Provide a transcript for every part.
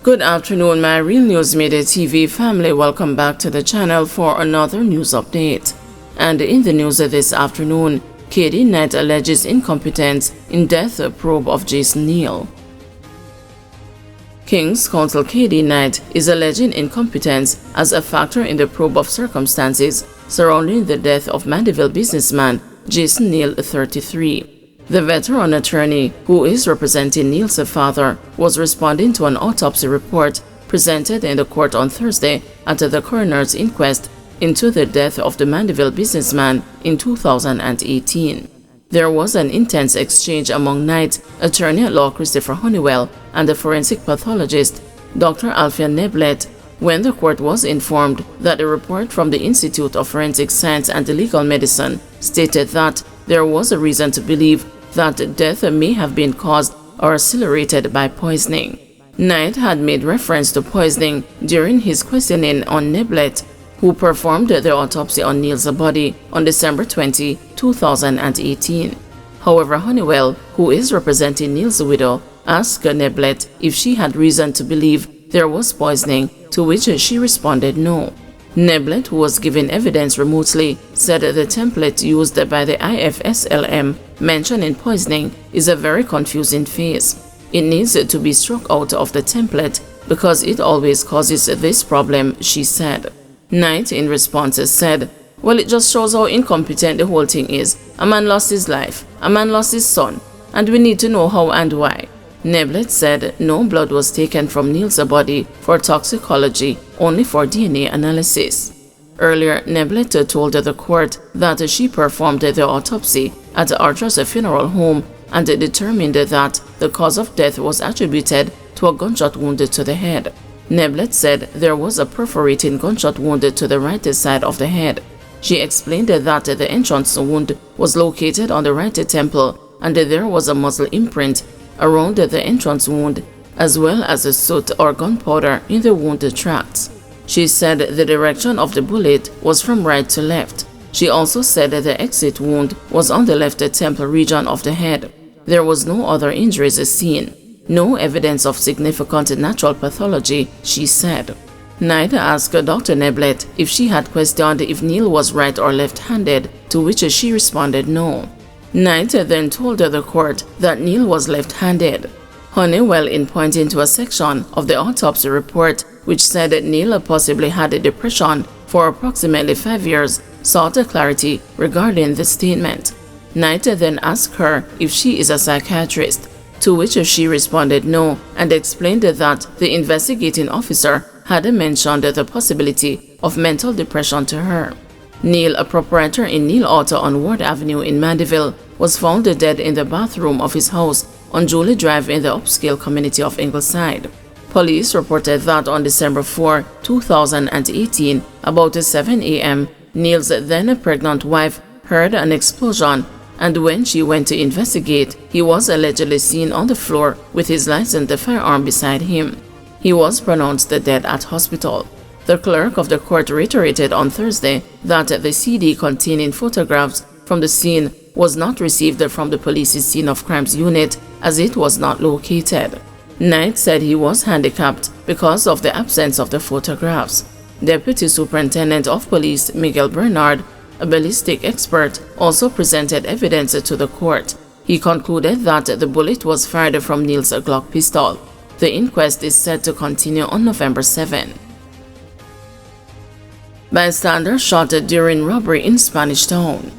Good afternoon, my Real News Midday TV family. Welcome back to the channel for another news update. And in the news this afternoon, Katie Knight alleges incompetence in death probe of Jason Neal. King's Counsel Katie Knight is alleging incompetence as a factor in the probe of circumstances surrounding the death of Mandeville businessman Jason Neal, 33. The veteran attorney, who is representing Neal's father, was responding to an autopsy report presented in the court on Thursday at the coroner's inquest into the death of the Mandeville businessman in 2018. There was an intense exchange among Knight, attorney at law Christopher Honeywell, and the forensic pathologist, Dr. Alfia Neblett, when the court was informed that the report from the Institute of Forensic Science and Legal Medicine stated that there was a reason to believe that death may have been caused or accelerated by poisoning. Knight had made reference to poisoning during his questioning on Neblett, who performed the autopsy on Neal's body on December 20, 2018. However, Honeywell, who is representing Neal's widow, asked Neblett if she had reason to believe there was poisoning, to which she responded no. Neblett, who was given evidence remotely, said the template used by the IFSLM mentioning poisoning is a very confusing phase. It needs to be struck out of the template because it always causes this problem, she said. Knight, in response, said, "Well, it just shows how incompetent the whole thing is. A man lost his life, a man lost his son, and we need to know how and why." Neblett said no blood was taken from Neal's body for toxicology, only for DNA analysis. Earlier, Neblett told the court that she performed the autopsy at Archer's funeral home and determined that the cause of death was attributed to a gunshot wound to the head. Neblett said there was a perforating gunshot wound to the right side of the head. She explained that the entrance wound was located on the right temple and there was a muzzle imprint around the entrance wound, as well as a soot or gunpowder in the wound tracts. She said the direction of the bullet was from right to left. She also said that the exit wound was on the left temple region of the head. There was no other injuries seen. No evidence of significant natural pathology, she said. Knight asked Dr. Neblett if she had questioned if Neal was right or left-handed, to which she responded no. Knight then told the court that Neal was left-handed. Honeywell, in pointing to a section of the autopsy report which said that Neal possibly had a depression for approximately 5 years, sought clarity regarding the statement. Knight then asked her if she is a psychiatrist, to which she responded no, and explained that the investigating officer had mentioned the possibility of mental depression to her. Neal, a proprietor in Neal Auto on Ward Avenue in Mandeville, was found dead in the bathroom of his house on Julie Drive in the upscale community of Ingleside. Police reported that on December 4, 2018, about 7 a.m., Neal's then pregnant wife heard an explosion, and when she went to investigate, he was allegedly seen on the floor with his licensed firearm beside him. He was pronounced dead at hospital. The clerk of the court reiterated on Thursday that the CD containing photographs from the scene was not received from the police's scene of crimes unit as it was not located. Knight said he was handicapped because of the absence of the photographs. Deputy Superintendent of Police Miguel Bernard, a ballistic expert, also presented evidence to the court. He concluded that the bullet was fired from Neal's Glock pistol. The inquest is set to continue on November 7. Bystander shot during robbery in Spanish Town.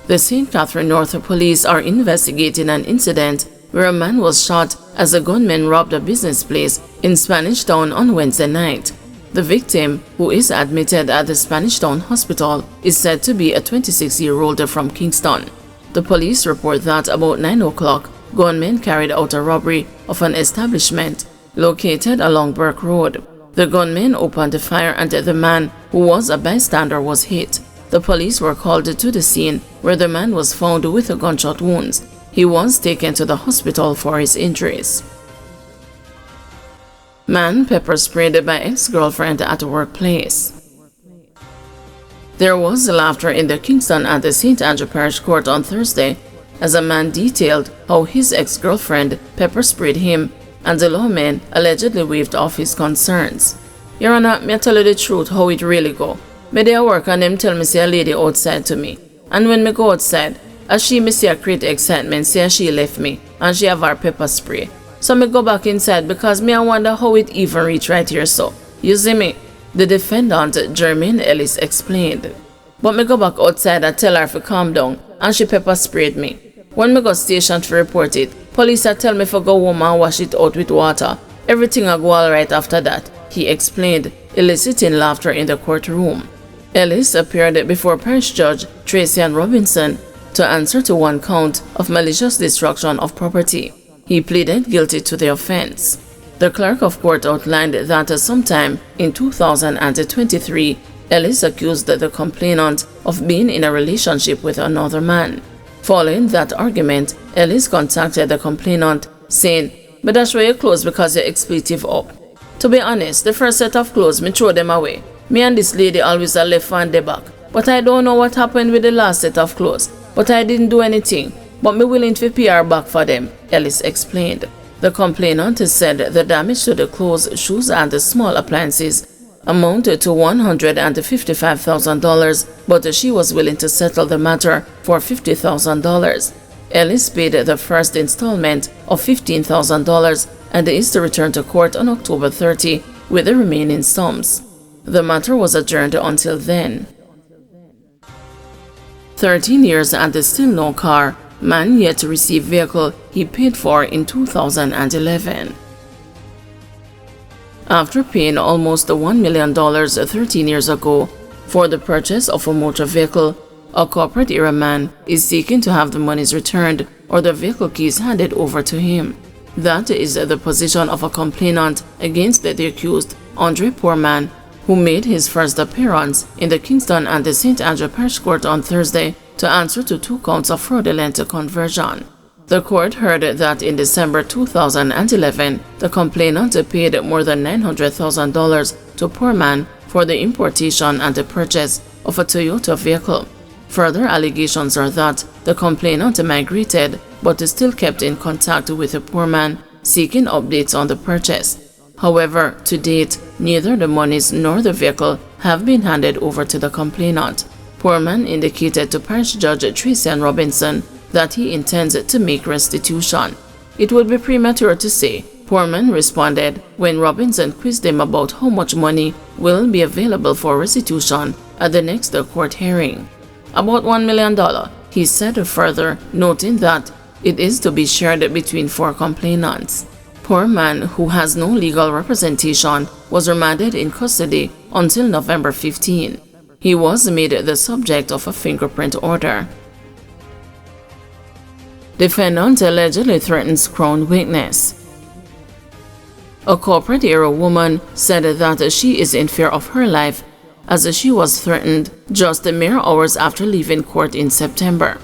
The St. Catherine North Police are investigating an incident where a man was shot as a gunman robbed a business place in Spanish Town on Wednesday night. The victim, who is admitted at the Spanish Town Hospital, is said to be a 26-year-old from Kingston. The police report that about 9 o'clock, gunmen carried out a robbery of an establishment located along Burke Road. The gunman opened fire and the man, who was a bystander, was hit. The police were called to the scene where the man was found with gunshot wounds. He was taken to the hospital for his injuries. Man pepper sprayed by ex-girlfriend at workplace. There was laughter in the Kingston and the St. Andrew Parish Court on Thursday as a man detailed how his ex-girlfriend pepper sprayed him and the lawman allegedly waved off his concerns. Your Honor, me tell you the truth how it really go. Me dey work and them tell me say a lady outside to me. And when me go outside, as she me see a create excitement, say she left me and she have her pepper spray. So me go back inside because me I wonder how it even reach right here so. You see me? The defendant, Jermaine Ellis, explained. But me go back outside and tell her to calm down and she pepper sprayed me. When me go station to report it, police tell me to go home and wash it out with water. Everything will go alright after that, he explained, eliciting laughter in the courtroom. Ellis appeared before Parish Judge Tracy Robinson to answer to one count of malicious destruction of property. He pleaded guilty to the offense. The clerk of court outlined that sometime in 2023, Ellis accused the complainant of being in a relationship with another man. Following that argument, Ellis contacted the complainant, saying, "Me dash wear your clothes because you're expletive up." To be honest, the first set of clothes, me throw them away. Me and this lady always are left on the back. But I don't know what happened with the last set of clothes. But I didn't do anything. But me willing to pay her back for them, Ellis explained. The complainant said the damage to the clothes, shoes and the small appliances amounted to $155,000, but she was willing to settle the matter for $50,000. Ellis paid the first installment of $15,000 and is to return to court on October 30 with the remaining sums. The matter was adjourned until then. 13 years and still no car. Man yet to receive vehicle he paid for in 2011. After paying almost $1 million 13 years ago for the purchase of a motor vehicle, a corporate era man is seeking to have the monies returned or the vehicle keys handed over to him. That is the position of a complainant against the accused, Andre Poorman, who made his first appearance in the Kingston and the St. Andrew Parish Court on Thursday to answer to 2 counts of fraudulent conversion. The court heard that in December 2011, the complainant paid more than $900,000 to Poorman for the importation and the purchase of a Toyota vehicle. Further allegations are that the complainant migrated but still kept in contact with the Poorman, seeking updates on the purchase. However, to date, neither the monies nor the vehicle have been handed over to the complainant. Poorman indicated to Parish Judge Tracy Robinson that he intends to make restitution. It would be premature to say, Poorman responded when Robinson quizzed him about how much money will be available for restitution at the next court hearing. About $1 million, he said further, noting that it is to be shared between 4 complainants. Poorman, who has no legal representation, was remanded in custody until November 15. He was made the subject of a fingerprint order. Defendant allegedly threatens crown witness. A corporate era woman said that she is in fear of her life as she was threatened just mere hours after leaving court in September.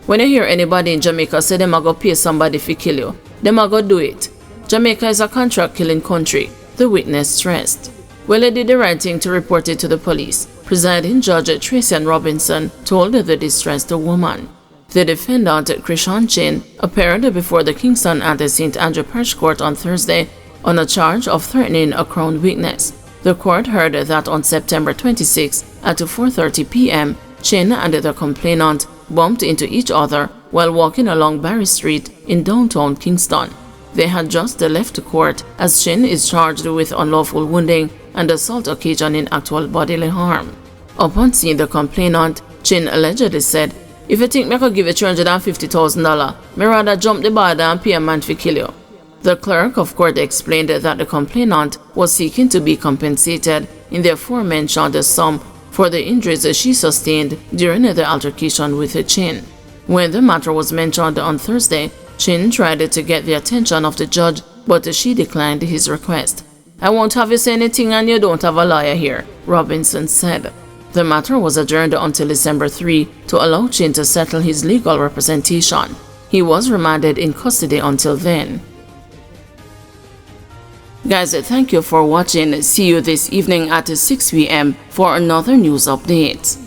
When you hear anybody in Jamaica say them a go pay somebody to kill you, them a go do it. Jamaica is a contract killing country, the witness stressed. Well, they did the right thing to report it to the police. Presiding Judge Tracy Robinson told the distressed woman. The defendant, Krishan Chin, appeared before the Kingston and the St. Andrew Parish Court on Thursday on a charge of threatening a crown witness. The court heard that on September 26 at 4:30 p.m., Chin and the complainant bumped into each other while walking along Barry Street in downtown Kingston. They had just left court as Chin is charged with unlawful wounding and assault occasioning actual bodily harm. Upon seeing the complainant, Chin allegedly said, "If you think me could give you $350,000, me rather jump the border and pay a man to kill you." The clerk of court explained that the complainant was seeking to be compensated in the aforementioned sum for the injuries she sustained during the altercation with Chin. When the matter was mentioned on Thursday, Chin tried to get the attention of the judge, but she declined his request. "I won't have you say anything and you don't have a lawyer here," Robinson said. The matter was adjourned until December 3 to allow Chin to settle his legal representation. He was remanded in custody until then. Guys, thank you for watching. See you this evening at 6 p.m. for another news update.